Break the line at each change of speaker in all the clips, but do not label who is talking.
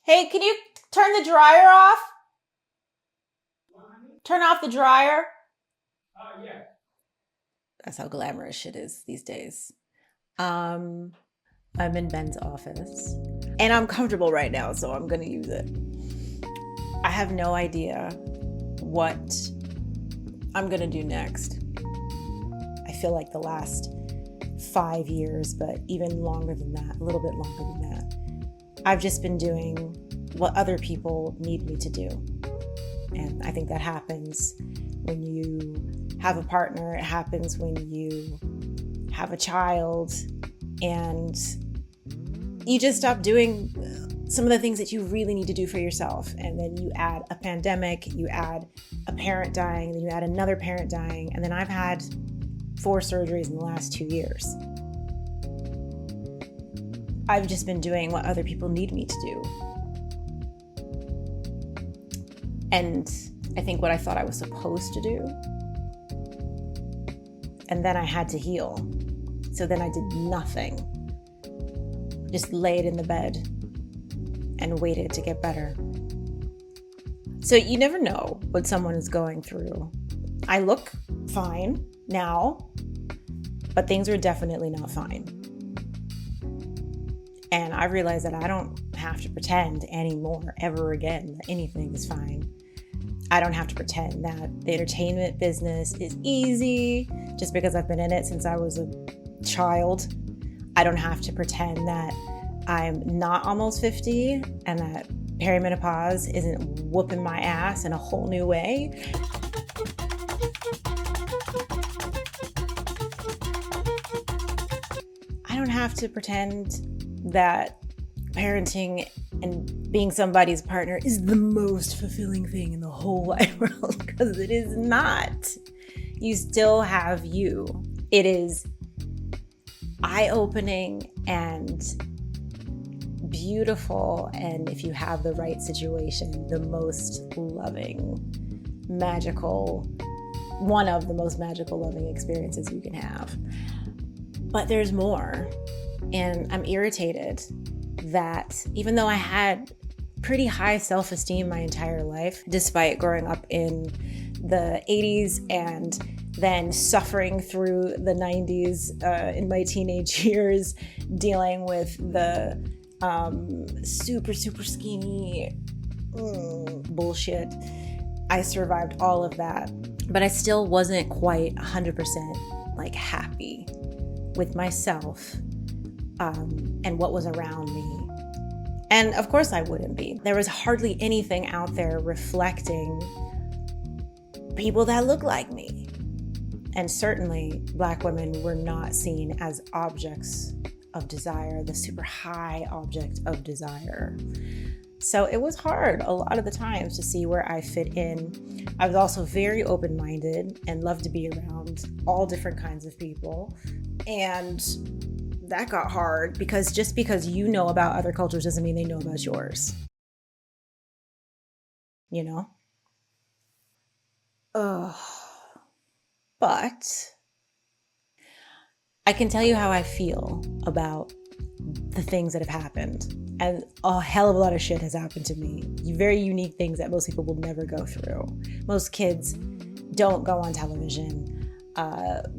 Hey, can you turn the dryer off? Turn off the dryer.
Yeah.
That's how glamorous shit is these days. Um, I'm in Ben's office and I'm comfortable right now, so I'm gonna use it. I have no idea what I'm gonna do next. I feel like the last 5 years, but even longer than that, a little bit longer than that, I've just been doing what other people need me to do. And I think that happens when you have a partner, it happens when you have a child, and you just stop doing some of the things that you really need to do for yourself. And then you add a pandemic, you add a parent dying, then you add another parent dying. And then I've had 4 surgeries in the last 2 years. I've just been doing what other people need me to do. And I think what I thought I was supposed to do. And then I had to heal. So then I did nothing. Just laid in the bed and waited to get better. So you never know what someone is going through. I look fine now, but things were definitely not fine. And I realized that I don't have to pretend anymore, ever again, that anything is fine. I don't have to pretend that the entertainment business is easy just because I've been in it since I was a child. I don't have to pretend that I'm not almost 50 and that perimenopause isn't whooping my ass in a whole new way. I don't have to pretend that parenting and being somebody's partner is the most fulfilling thing in the whole wide world, because it is not. You still have you. It is eye-opening and beautiful, and if you have the right situation, the most loving, magical, one of the most magical loving experiences you can have. But there's more, and I'm irritated that even though I had pretty high self-esteem my entire life, despite growing up in the 80s and then suffering through the 90s in my teenage years, dealing with the super skinny bullshit. I survived all of that, but I still wasn't quite 100% like happy with myself and what was around me. And of course I wouldn't be. There was hardly anything out there reflecting people that look like me. And certainly Black women were not seen as objects of desire, the super high object of desire. So it was hard a lot of the times to see where I fit in. I was also very open-minded and loved to be around all different kinds of people. And that got hard because just because you know about other cultures doesn't mean they know about yours. You know? But I can tell you how I feel about the things that have happened. And a hell of a lot of shit has happened to me. Very unique things that most people will never go through. Most kids don't go on television.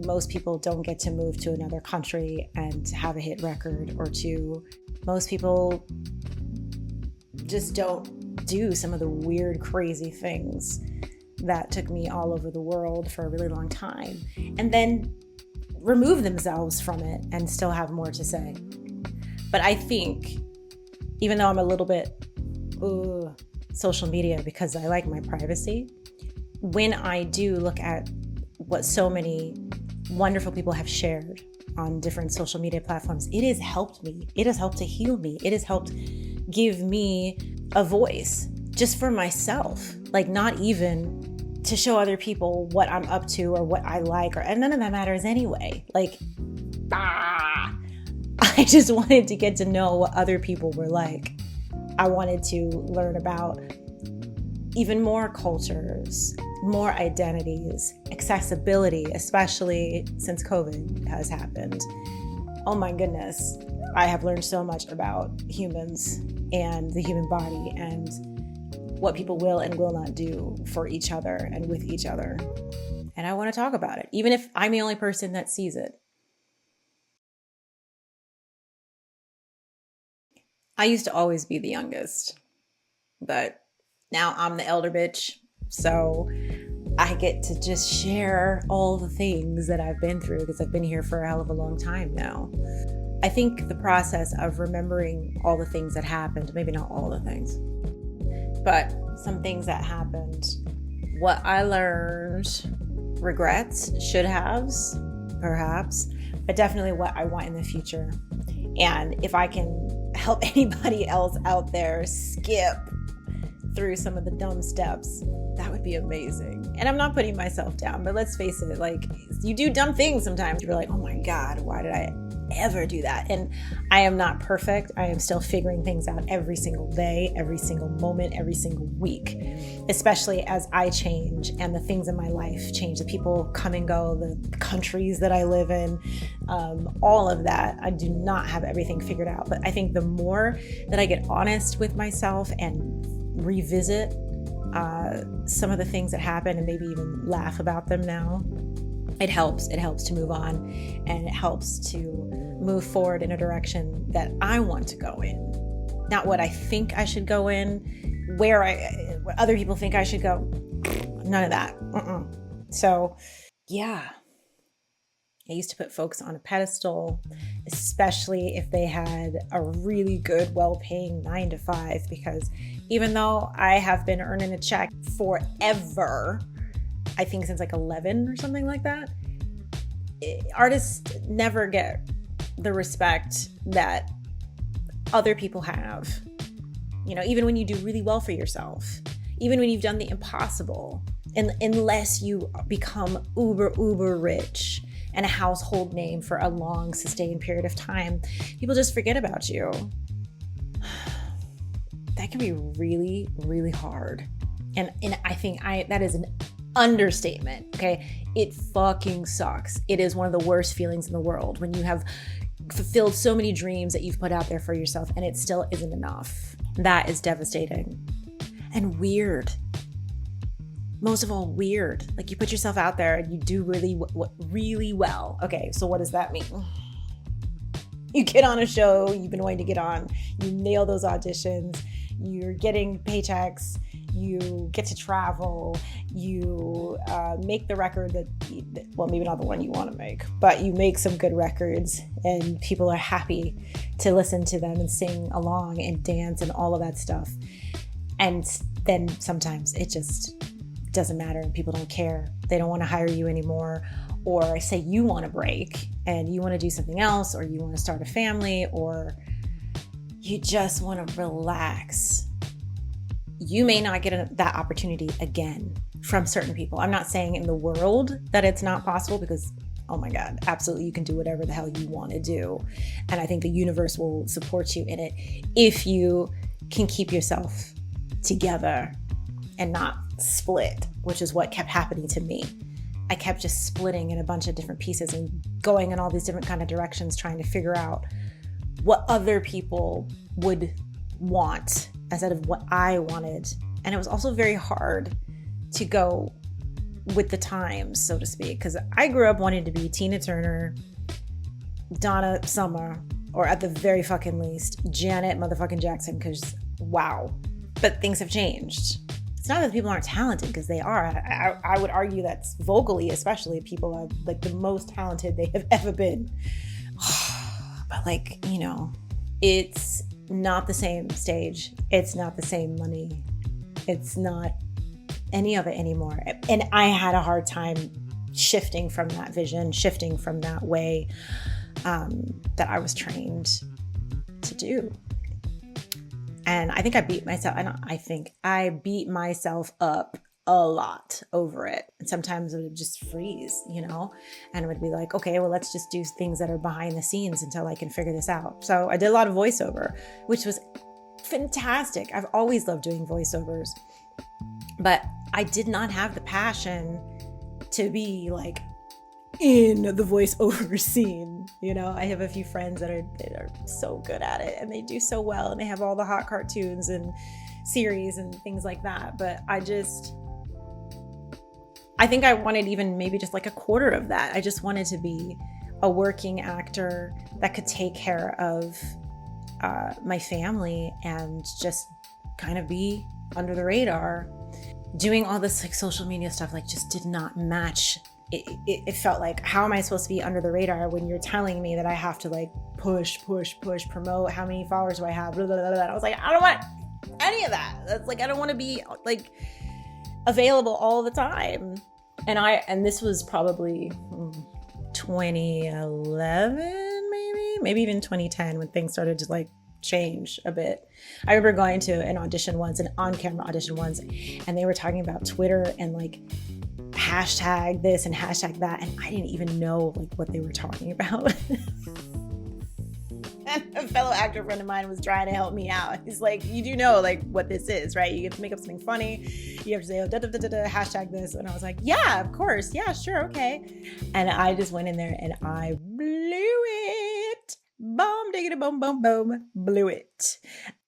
Most people don't get to move to another country and have a hit record or two. Most people just don't do some of the weird, crazy things that took me all over the world for a really long time, and then remove themselves from it and still have more to say. But I think, even though I'm a little bit social media because I like my privacy, when I do look at what so many wonderful people have shared on different social media platforms, it has helped me. It has helped to heal me. It has helped give me a voice just for myself, like not even to show other people what I'm up to or what I like, and none of that matters anyway. Like, I just wanted to get to know what other people were like. I wanted to learn about even more cultures, more identities, accessibility, especially since COVID has happened. Oh my goodness. I have learned so much about humans and the human body and what people will and will not do for each other and with each other. And I want to talk about it, even if I'm the only person that sees it. I used to always be the youngest, but now I'm the elder bitch. So I get to just share all the things that I've been through because I've been here for a hell of a long time now. I think the process of remembering all the things that happened, maybe not all the things, but some things that happened, what I learned, regrets, should haves, perhaps, but definitely what I want in the future. And if I can help anybody else out there skip through some of the dumb steps, that would be amazing. And I'm not putting myself down, but let's face it, like, you do dumb things sometimes. You're like, oh my God, why did I ever do that? And I am not perfect. I am still figuring things out every single day, every single moment, every single week, especially as I change and the things in my life change, the people come and go, the countries that I live in, all of that. I do not have everything figured out, but I think the more that I get honest with myself and revisit some of the things that happened and maybe even laugh about them now, it helps to move on, and it helps to move forward in a direction that I want to go in, not what I think I should go in, what other people think I should go. None of that. So yeah, I used to put folks on a pedestal, especially if they had a really good, well-paying 9-to-5, because even though I have been earning a check forever, I think since like 11 or something like that, artists never get the respect that other people have. You know, even when you do really well for yourself, even when you've done the impossible, and unless you become uber rich and a household name for a long sustained period of time, people just forget about you. That can be really, really hard. And I think that is an understatement, okay? It fucking sucks. It is one of the worst feelings in the world when you have fulfilled so many dreams that you've put out there for yourself and it still isn't enough. That is devastating and weird. Most of all, weird. Like, you put yourself out there and you do really well. Okay, so what does that mean? You get on a show you've been wanting to get on, you nail those auditions, you're getting paychecks, you get to travel, you make the record well, maybe not the one you want to make, but you make some good records and people are happy to listen to them and sing along and dance and all of that stuff. And then sometimes it just doesn't matter and people don't care. They don't want to hire you anymore, or say you want to break and you want to do something else, or you want to start a family, or you just want to relax. You may not get that opportunity again from certain people. I'm not saying in the world that it's not possible, because, oh my God, absolutely, you can do whatever the hell you want to do. And I think the universe will support you in it if you can keep yourself together and not split, which is what kept happening to me. I kept just splitting in a bunch of different pieces and going in all these different kind of directions, trying to figure out what other people would want instead of what I wanted. And it was also very hard to go with the times, so to speak, because I grew up wanting to be Tina Turner, Donna Summer, or at the very fucking least, Janet motherfucking Jackson, because wow. But things have changed. It's not that people aren't talented, because they are. I would argue that vocally, especially, people are like the most talented they have ever been. But like, you know, it's not the same stage. It's not the same money. It's not any of it anymore. And I had a hard time shifting from that vision, shifting from that way that I was trained to do. And I think I beat myself up a lot over it. And sometimes it would just freeze, you know, and it would be like, okay, well, let's just do things that are behind the scenes until I can figure this out. So I did a lot of voiceover, which was fantastic. I've always loved doing voiceovers, but I did not have the passion to be like in the voiceover scene. You know, I have a few friends that are so good at it, and they do so well, and they have all the hot cartoons and series and things like that. But I think I wanted even maybe just like a quarter of that. I just wanted to be a working actor that could take care of my family and just kind of be under the radar. Doing all this like social media stuff like just did not match. It felt like, how am I supposed to be under the radar when you're telling me that I have to like push, promote, how many followers do I have, blah, blah, blah, blah. I was like, I don't want any of that. That's like, I don't want to be like available all the time. And this was probably 2011, maybe even 2010, when things started to like change a bit. I remember going to an audition once, an on-camera audition once, and they were talking about Twitter and like hashtag this and hashtag that, and I didn't even know like what they were talking about. And a fellow actor friend of mine was trying to help me out. He's like, you do know like what this is, right? You have to make up something funny. You have to say, oh, hashtag this. And I was like, yeah, of course. Yeah, sure. Okay. And I just went in there and I blew it. Boom, diggity, boom, boom, boom, blew it.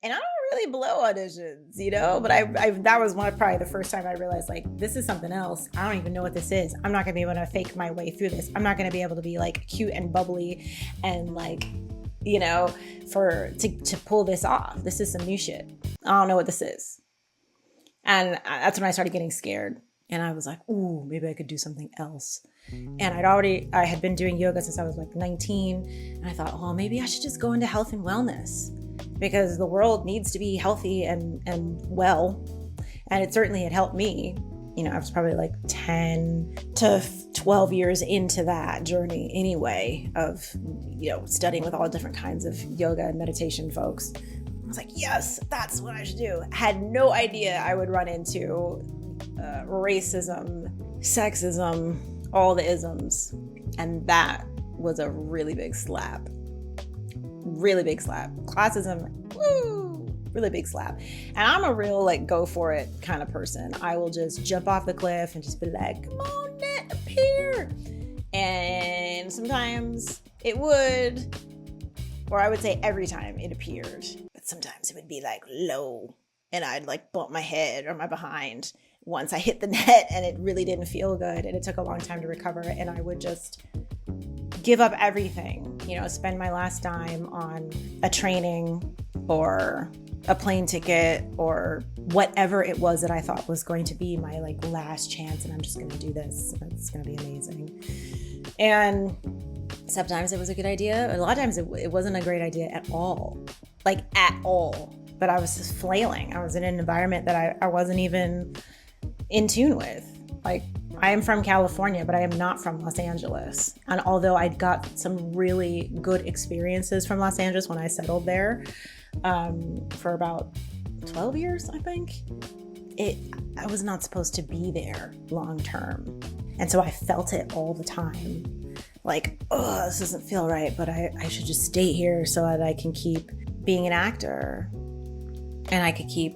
And I don't really blow auditions, you know, but I that was probably the first time I realized like, this is something else. I don't even know what this is. I'm not gonna be able to fake my way through this. I'm not gonna be able to be like cute and bubbly and like, you know, to pull this off. This is some new shit. I don't know what this is. And that's when I started getting scared. And I was like, ooh, maybe I could do something else. And I had been doing yoga since I was like 19. And I thought, oh, maybe I should just go into health and wellness, because the world needs to be healthy and well. And it certainly had helped me. You know, I was probably like 10 to 12 years into that journey anyway of, you know, studying with all different kinds of yoga and meditation folks. I was like, yes, that's what I should do. I had no idea I would run into racism, sexism, all the isms. And that was a really big slap. Really big slap. Classism, woo, really big slap. And I'm a real like go for it kind of person. I will just jump off the cliff and just be like, come on, net, appear. And sometimes it would, or I would say every time it appeared, but sometimes it would be like low and I'd like bump my head or my behind once I hit the net, and it really didn't feel good, and it took a long time to recover, and I would just give up everything, you know, spend my last dime on a training or a plane ticket or whatever it was that I thought was going to be my like last chance, and I'm just going to do this. It's going to be amazing. And sometimes it was a good idea. A lot of times it wasn't a great idea at all, like at all. But I was just flailing. I was in an environment that I wasn't even in tune with. Like, I am from California, but I am not from Los Angeles. And although I got some really good experiences from Los Angeles when I settled there for about 12 years, I think, I was not supposed to be there long term. And so I felt it all the time. Like, oh, this doesn't feel right, but I should just stay here so that I can keep being an actor. And I could keep,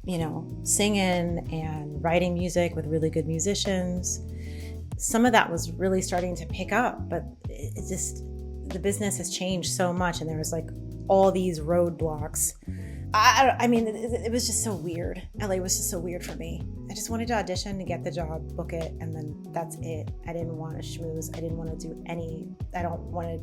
you know, singing and writing music with really good musicians. Some of that was really starting to pick up, but it just, the business has changed so much, and there was like all these roadblocks. I mean, it was just so weird. LA was just so weird for me. I just wanted to audition to get the job, book it, and then that's it. I didn't want to schmooze. I didn't want to do any, I didn't want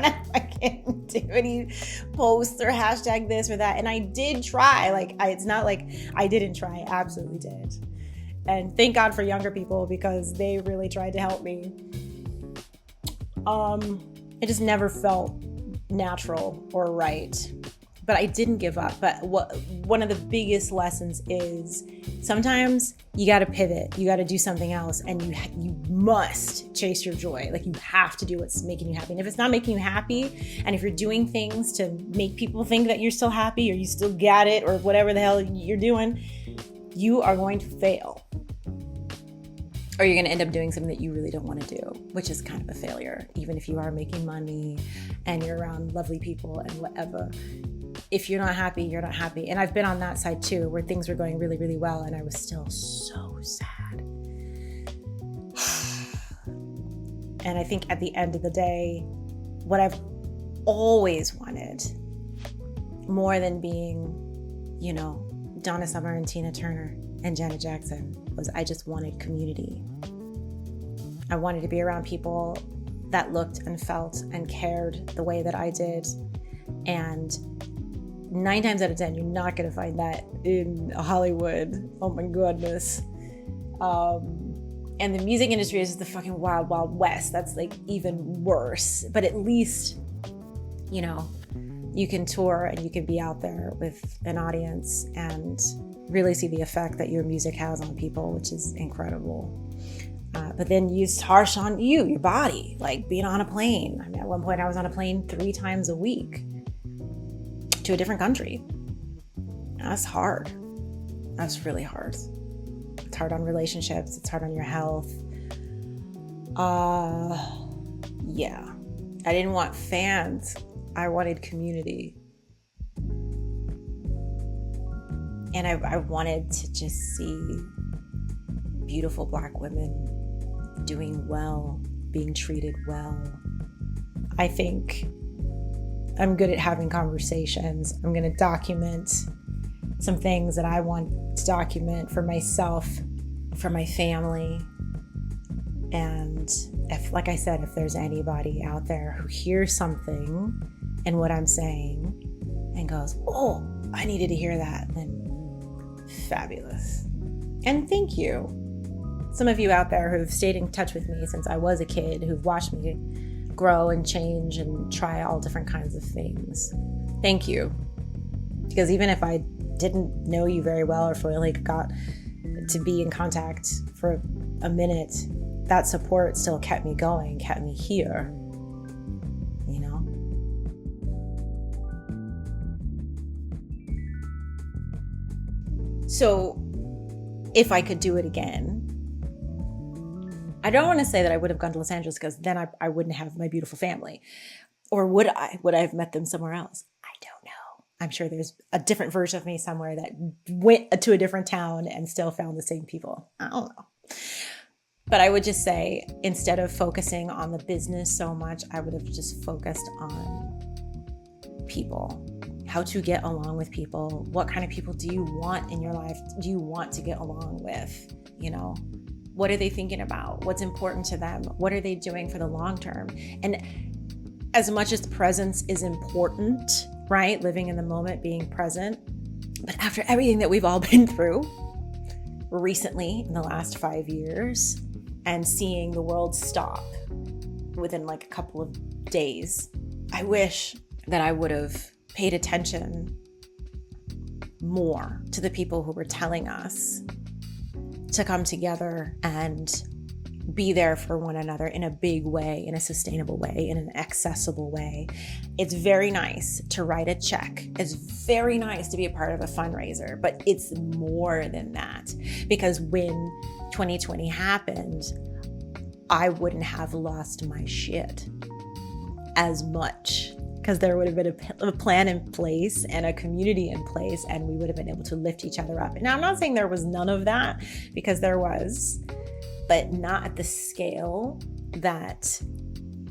to fucking do any posts or hashtag this or that. And I did try. Like, it's not like I didn't try. I absolutely did. And thank God for younger people, because they really tried to help me. It just never felt natural or right. But I didn't give up. But one of the biggest lessons is sometimes you got to pivot. You got to do something else, and you must chase your joy. Like, you have to do what's making you happy. And if it's not making you happy, and if you're doing things to make people think that you're still happy or you still got it or whatever the hell you're doing, you are going to fail. Or you're going to end up doing something that you really don't want to do, which is kind of a failure. Even if you are making money and you're around lovely people and whatever. If you're not happy, you're not happy. And I've been on that side too, where things were going really, really well, and I was still so sad. And I think at the end of the day, what I've always wanted, more than being, Donna Summer and Tina Turner and Janet Jackson, was I just wanted community. I wanted to be around people that looked and felt and cared the way that I did. And 9 times out of 10, you're not going to find that in Hollywood. Oh my goodness. And the music industry is just the fucking wild, wild west. That's like even worse. But at least, you can tour and you can be out there with an audience and really see the effect that your music has on people, which is incredible. But then it's harsh on your body, like being on a plane. I mean, at one point I was on a plane 3 times a week to a different country. That's hard. That's really hard. It's hard on relationships. It's hard on your health. Yeah. I didn't want fans. I wanted community. And I wanted to just see beautiful Black women doing well, being treated well. I think I'm good at having conversations. I'm going to document some things that I want to document for myself, for my family. And if, like I said, if there's anybody out there who hears something in what I'm saying and goes, oh, I needed to hear that, then fabulous. And thank you. Some of you out there who've stayed in touch with me since I was a kid, who've watched me grow and change and try all different kinds of things. Thank you. Because even if I didn't know you very well or fully got to be in contact for a minute, that support still kept me going, kept me here, So if I could do it again, I don't want to say that I would have gone to Los Angeles because then I wouldn't have my beautiful family. Or would I? Would I have met them somewhere else? I don't know. I'm sure there's a different version of me somewhere that went to a different town and still found the same people. I don't know. But I would just say, instead of focusing on the business so much, I would have just focused on people. How to get along with people. What kind of people do you want in your life? Do you want to get along with? What are they thinking about? What's important to them? What are they doing for the long term? And as much as presence is important, right? Living in the moment, being present. But after everything that we've all been through recently in the last 5 years, and seeing the world stop within like a couple of days, I wish that I would have paid attention more to the people who were telling us to come together and be there for one another in a big way, in a sustainable way, in an accessible way. It's very nice to write a check. It's very nice to be a part of a fundraiser, but it's more than that. Because when 2020 happened, I wouldn't have lost my shit as much, because there would have been a plan in place and a community in place, and we would have been able to lift each other up. Now, I'm not saying there was none of that, because there was, but not at the scale that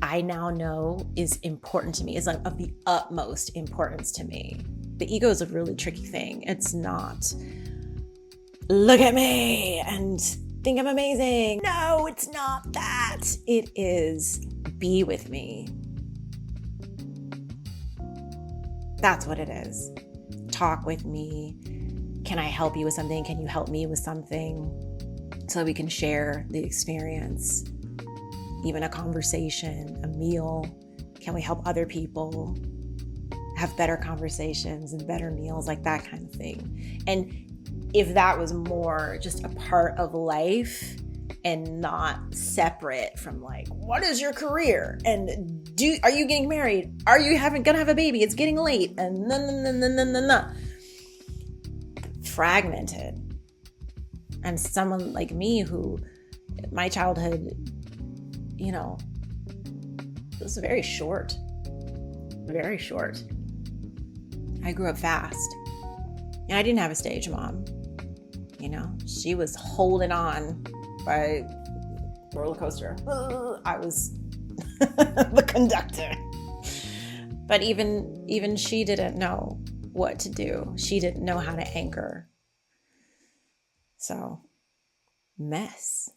I now know is important to me, is like of the utmost importance to me. The ego is a really tricky thing. It's not, look at me and think I'm amazing. No, it's not that. It is, be with me. That's what it is. Talk with me. Can I help you with something? Can you help me with something? So we can share the experience, even a conversation, a meal. Can we help other people have better conversations and better meals, like that kind of thing? And if that was more just a part of life and not separate from like, what is your career? And are you getting married? Are you gonna have a baby? It's getting late. And no. Fragmented. And someone like me who, my childhood, it was very short. Very short. I grew up fast. And I didn't have a stage mom. She was holding on by roller coaster. I was the conductor. But even she didn't know what to do. She didn't know how to anchor. So, mess.